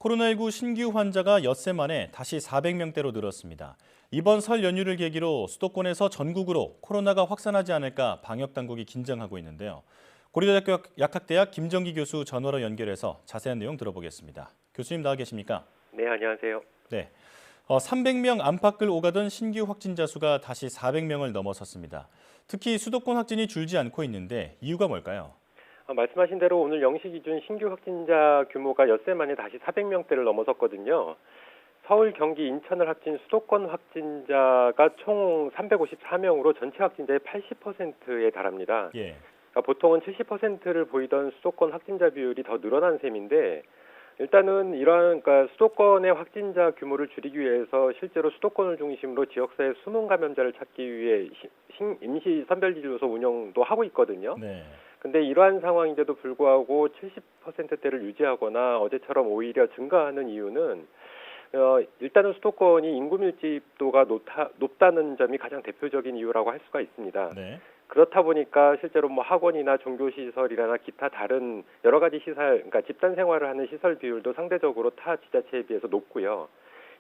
코로나19 신규 환자가 엿새 만에 다시 400명대로 늘었습니다. 이번 설 연휴를 계기로 수도권에서 전국으로 코로나가 확산하지 않을까 방역당국이 긴장하고 있는데요. 고려대학교 약학대학 김정기 교수 전화로 연결해서 자세한 내용 들어보겠습니다. 교수님 나와 계십니까? 네, 안녕하세요. 네. 300명 안팎을 오가던 신규 확진자 수가 다시 400명을 넘어섰습니다. 특히 수도권 확진이 줄지 않고 있는데 이유가 뭘까요? 말씀하신 대로 오늘 0시 기준 신규 확진자 규모가 엿새 만에 다시 400명대를 넘어섰거든요. 서울, 경기, 인천을 합친 수도권 확진자가 총 354명으로 전체 확진자의 80%에 달합니다. 예. 그러니까 보통은 70%를 보이던 수도권 확진자 비율이 더 늘어난 셈인데 일단은 그러니까 수도권의 확진자 규모를 줄이기 위해서 실제로 수도권을 중심으로 지역사회 숨은 감염자를 찾기 위해 임시 선별진료소 운영도 하고 있거든요. 네. 근데 이러한 상황인데도 불구하고 70%대를 유지하거나 어제처럼 오히려 증가하는 이유는 일단은 수도권이 인구 밀집도가 높다는 점이 가장 대표적인 이유라고 할 수가 있습니다. 네. 그렇다 보니까 실제로 학원이나 종교시설이나 기타 다른 여러 가지 시설, 그러니까 집단 생활을 하는 시설 비율도 상대적으로 타 지자체에 비해서 높고요.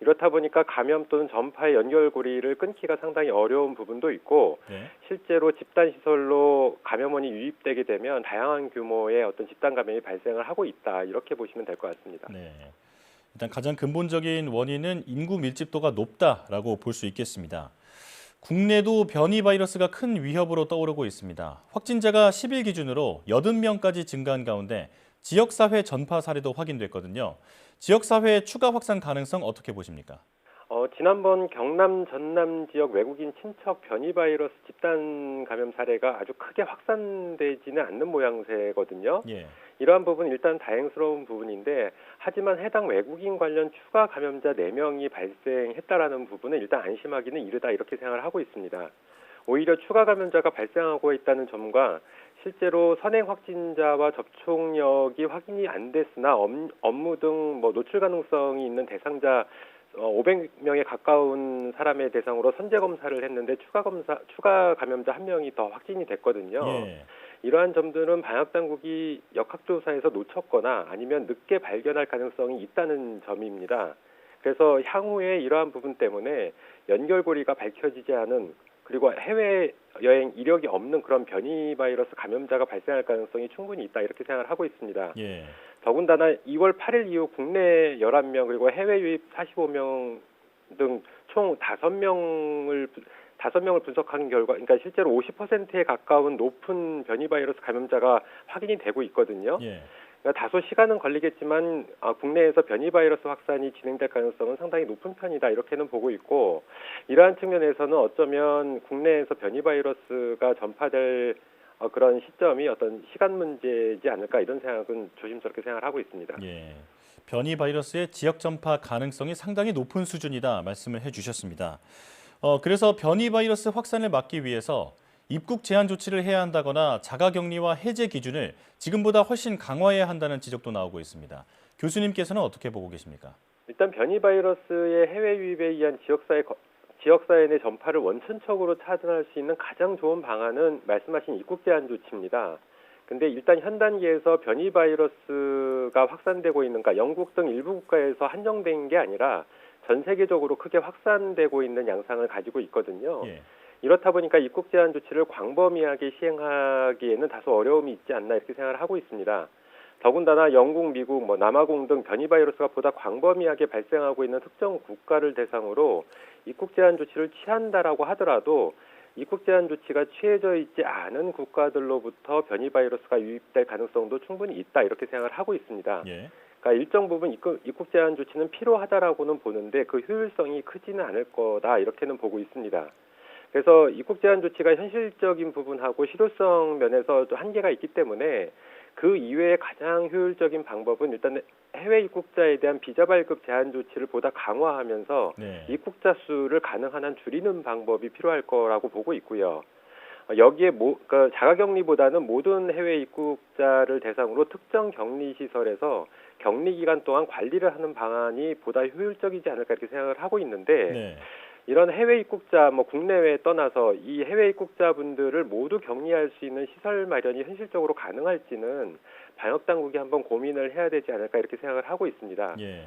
이렇다 보니까 감염 또는 전파의 연결고리를 끊기가 상당히 어려운 부분도 있고 네. 실제로 집단시설로 감염원이 유입되게 되면 다양한 규모의 어떤 집단 감염이 발생을 하고 있다. 이렇게 보시면 될 것 같습니다. 네. 일단 가장 근본적인 원인은 인구 밀집도가 높다라고 볼 수 있겠습니다. 국내도 변이 바이러스가 큰 위협으로 떠오르고 있습니다. 확진자가 10일 기준으로 80명까지 증가한 가운데 지역사회 전파 사례도 확인됐거든요. 지역사회 추가 확산 가능성 어떻게 보십니까? 지난번 경남, 전남 지역 외국인 친척 변이 바이러스 집단 감염 사례가 아주 크게 확산되지는 않는 모양새거든요. 예. 이러한 부분 일단 다행스러운 부분인데 하지만 해당 외국인 관련 추가 감염자 4명이 발생했다라는 부분은 일단 안심하기는 이르다 이렇게 생각을 하고 있습니다. 오히려 추가 감염자가 발생하고 있다는 점과 실제로 선행 확진자와 접촉력이 확인이 안 됐으나 업무 등 노출 가능성이 있는 대상자 500명에 가까운 사람의 대상으로 선제 검사를 했는데 추가 감염자 1명이 더 확진이 됐거든요. 예. 이러한 점들은 방역 당국이 역학조사에서 놓쳤거나 아니면 늦게 발견할 가능성이 있다는 점입니다. 그래서 향후에 이러한 부분 때문에 연결고리가 밝혀지지 않은 그리고 해외여행 이력이 없는 그런 변이 바이러스 감염자가 발생할 가능성이 충분히 있다 이렇게 생각을 하고 있습니다. 예. 더군다나 2월 8일 이후 국내 11명 그리고 해외 유입 45명 등 총 5명을 분석한 결과, 그러니까 실제로 50%에 가까운 높은 변이 바이러스 감염자가 확인이 되고 있거든요. 예. 그러니까 다소 시간은 걸리겠지만 국내에서 변이 바이러스 확산이 진행될 가능성은 상당히 높은 편이다 이렇게는 보고 있고 이러한 측면에서는 어쩌면 국내에서 변이 바이러스가 전파될 그런 시점이 어떤 시간 문제이지 않을까 이런 생각은 조심스럽게 생각을 하고 있습니다. 예. 변이 바이러스의 지역 전파 가능성이 상당히 높은 수준이다 말씀을 해주셨습니다. 그래서 변이 바이러스 확산을 막기 위해서 입국 제한 조치를 해야 한다거나 자가격리와 해제 기준을 지금보다 훨씬 강화해야 한다는 지적도 나오고 있습니다. 교수님께서는 어떻게 보고 계십니까? 일단 변이 바이러스의 해외 유입에 의한 지역사회 내 전파를 원천적으로 차단할 수 있는 가장 좋은 방안은 말씀하신 입국 제한 조치입니다. 근데 일단 현 단계에서 변이 바이러스가 확산되고 있는, 그러니까 영국 등 일부 국가에서 한정된 게 아니라 전 세계적으로 크게 확산되고 있는 양상을 가지고 있거든요. 예. 이렇다 보니까 입국 제한 조치를 광범위하게 시행하기에는 다소 어려움이 있지 않나 이렇게 생각을 하고 있습니다. 더군다나 영국, 미국, 남아공 등 변이 바이러스가 보다 광범위하게 발생하고 있는 특정 국가를 대상으로 입국 제한 조치를 취한다라고 하더라도 입국 제한 조치가 취해져 있지 않은 국가들로부터 변이 바이러스가 유입될 가능성도 충분히 있다 이렇게 생각을 하고 있습니다. 예. 그러니까 일정 부분 입국 제한 조치는 필요하다라고는 보는데 그 효율성이 크지는 않을 거다 이렇게는 보고 있습니다. 그래서 입국 제한 조치가 현실적인 부분하고 실효성 면에서도 한계가 있기 때문에 그 이외에 가장 효율적인 방법은 일단 해외 입국자에 대한 비자 발급 제한 조치를 보다 강화하면서 네. 입국자 수를 가능한 한 줄이는 방법이 필요할 거라고 보고 있고요. 여기에 그러니까 자가격리보다는 모든 해외 입국자를 대상으로 특정 격리시설에서 격리 기간 동안 관리를 하는 방안이 보다 효율적이지 않을까 이렇게 생각을 하고 있는데 네. 이런 해외 입국자, 국내외에 떠나서 이 해외 입국자분들을 모두 격리할 수 있는 시설 마련이 현실적으로 가능할지는 방역 당국이 한번 고민을 해야 되지 않을까 이렇게 생각을 하고 있습니다. 예.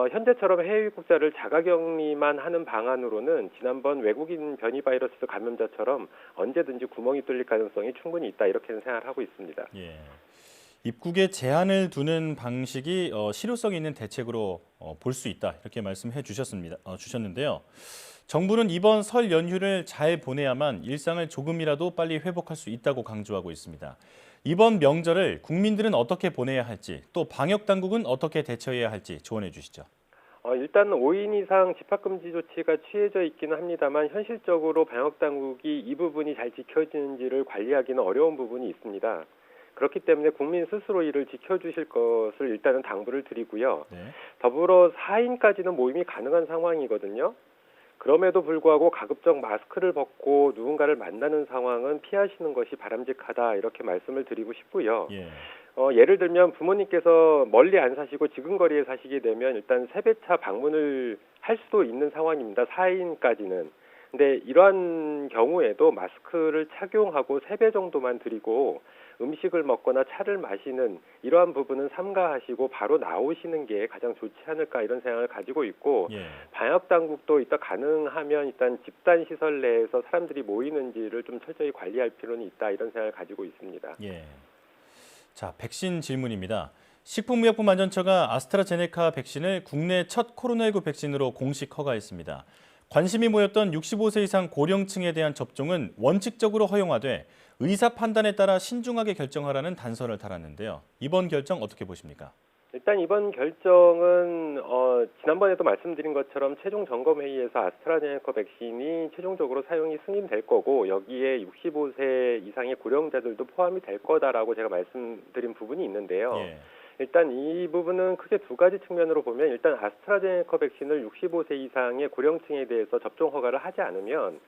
현재처럼 해외 입국자를 자가격리만 하는 방안으로는 지난번 외국인 변이 바이러스 감염자처럼 언제든지 구멍이 뚫릴 가능성이 충분히 있다 이렇게 생각을 하고 있습니다. 예. 입국에 제한을 두는 방식이 실효성 있는 대책으로 볼 수 있다 이렇게 말씀해 주셨는데요. 정부는 이번 설 연휴를 잘 보내야만 일상을 조금이라도 빨리 회복할 수 있다고 강조하고 있습니다. 이번 명절을 국민들은 어떻게 보내야 할지 또 방역 당국은 어떻게 대처해야 할지 조언해 주시죠. 일단 5인 이상 집합금지 조치가 취해져 있기는 합니다만 현실적으로 방역 당국이 이 부분이 잘 지켜지는지를 관리하기는 어려운 부분이 있습니다. 그렇기 때문에 국민 스스로 이를 지켜주실 것을 일단은 당부를 드리고요. 네. 더불어 4인까지는 모임이 가능한 상황이거든요. 그럼에도 불구하고 가급적 마스크를 벗고 누군가를 만나는 상황은 피하시는 것이 바람직하다 이렇게 말씀을 드리고 싶고요. 예. 예를 들면 부모님께서 멀리 안 사시고 지근거리에 사시게 되면 일단 세배차 방문을 할 수도 있는 상황입니다. 4인까지는. 근데 이러한 경우에도 마스크를 착용하고 3배 정도만 드리고 음식을 먹거나 차를 마시는 이러한 부분은 삼가하시고 바로 나오시는 게 가장 좋지 않을까 이런 생각을 가지고 있고 예. 방역 당국도 일단 가능하면 일단 집단 시설 내에서 사람들이 모이는지를 좀 철저히 관리할 필요는 있다 이런 생각을 가지고 있습니다. 예. 자, 백신 질문입니다. 식품의약품안전처가 아스트라제네카 백신을 국내 첫 코로나19 백신으로 공식 허가했습니다. 관심이 모였던 65세 이상 고령층에 대한 접종은 원칙적으로 허용하되 의사 판단에 따라 신중하게 결정하라는 단서를 달았는데요. 이번 결정 어떻게 보십니까? 일단 이번 결정은 지난번에도 말씀드린 것처럼 최종 점검 회의에서 아스트라제네카 백신이 최종적으로 사용이 승인될 거고 여기에 65세 이상의 고령자들도 포함이 될 거다라고 제가 말씀드린 부분이 있는데요. 예. 일단 이 부분은 크게 두 가지 측면으로 보면 일단 아스트라제네카 백신을 65세 이상의 고령층에 대해서 접종 허가를 하지 않으면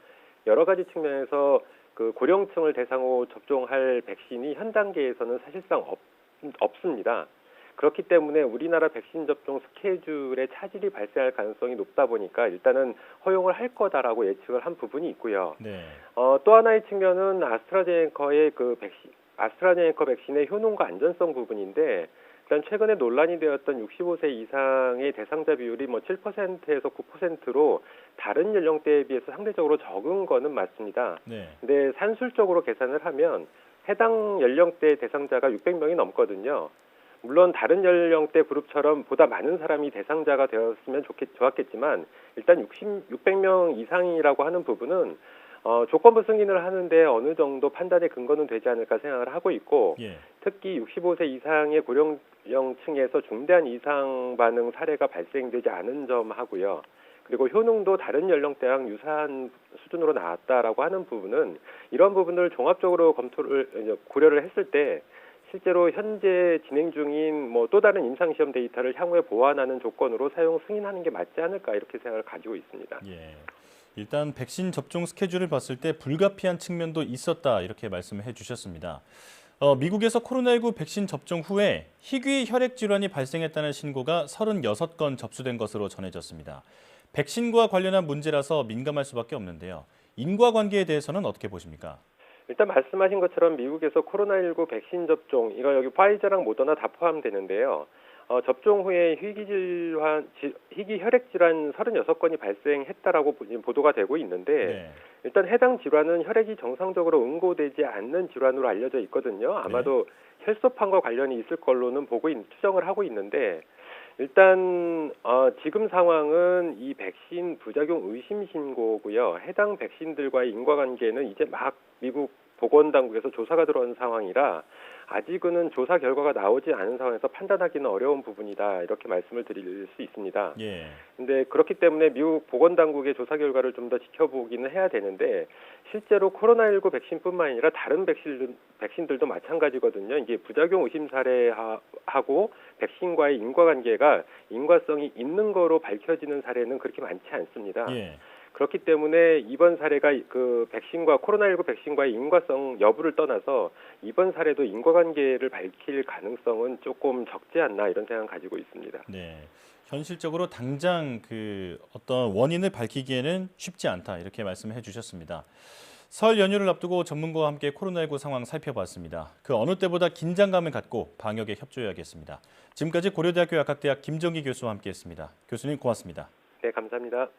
여러 가지 측면에서 그 고령층을 대상으로 접종할 백신이 현 단계에서는 사실상 없습니다. 그렇기 때문에 우리나라 백신 접종 스케줄에 차질이 발생할 가능성이 높다 보니까 일단은 허용을 할 거다라고 예측을 한 부분이 있고요. 네. 또 하나의 측면은 아스트라제네카 백신의 효능과 안전성 부분인데 일단 최근에 논란이 되었던 65세 이상의 대상자 비율이 7%에서 9%로 다른 연령대에 비해서 상대적으로 적은 거는 맞습니다. 네. 근데 산술적으로 계산을 하면 해당 연령대 대상자가 600명이 넘거든요. 물론 다른 연령대 그룹처럼 보다 많은 사람이 대상자가 되었으면 좋았겠지만 일단 600명 이상이라고 하는 부분은 조건부 승인을 하는데 어느 정도 판단의 근거는 되지 않을까 생각을 하고 있고 예. 특히 65세 이상의 고령층에서 중대한 이상 반응 사례가 발생되지 않은 점 하고요. 그리고 효능도 다른 연령대랑 유사한 수준으로 나왔다라고 하는 부분은 이런 부분을 종합적으로 고려를 했을 때 실제로 현재 진행 중인 또 다른 임상시험 데이터를 향후에 보완하는 조건으로 사용 승인하는 게 맞지 않을까 이렇게 생각을 가지고 있습니다. 예. 일단 백신 접종 스케줄을 봤을 때 불가피한 측면도 있었다 이렇게 말씀을 해주셨습니다. 미국에서 코로나19 백신 접종 후에 희귀 혈액 질환이 발생했다는 신고가 36건 접수된 것으로 전해졌습니다. 백신과 관련한 문제라서 민감할 수밖에 없는데요. 인과관계에 대해서는 어떻게 보십니까? 일단 말씀하신 것처럼 미국에서 코로나19 백신 접종, 이거 여기 파이저랑 모더나 다 포함되는데요. 접종 후에 희귀 혈액 질환 36건이 발생했다라고 보도가 되고 있는데 네. 일단 해당 질환은 혈액이 정상적으로 응고되지 않는 질환으로 알려져 있거든요. 아마도 혈소판과 관련이 있을 걸로는 추정을 하고 있는데 일단 지금 상황은 이 백신 부작용 의심 신고고요. 해당 백신들과의 인과관계는 이제 막 미국 보건당국에서 조사가 들어온 상황이라 아직은 조사 결과가 나오지 않은 상황에서 판단하기는 어려운 부분이다 이렇게 말씀을 드릴 수 있습니다. 예. 근데 그렇기 때문에 미국 보건당국의 조사 결과를 좀 더 지켜보기는 해야 되는데 실제로 코로나19 백신뿐만 아니라 다른 백신들도 마찬가지거든요. 이게 부작용 의심 사례하고 백신과의 인과관계가 인과성이 있는 거로 밝혀지는 사례는 그렇게 많지 않습니다. 예. 그렇기 때문에 이번 사례가 그 백신과 코로나19 백신과의 인과성 여부를 떠나서 이번 사례도 인과관계를 밝힐 가능성은 조금 적지 않나 이런 생각을 가지고 있습니다. 네. 현실적으로 당장 어떤 원인을 밝히기에는 쉽지 않다 이렇게 말씀해 주셨습니다. 설 연휴를 앞두고 전문가와 함께 코로나19 상황 살펴봤습니다. 그 어느 때보다 긴장감을 갖고 방역에 협조해야겠습니다. 지금까지 고려대학교 약학대학 김정기 교수와 함께했습니다. 교수님 고맙습니다. 네, 감사합니다.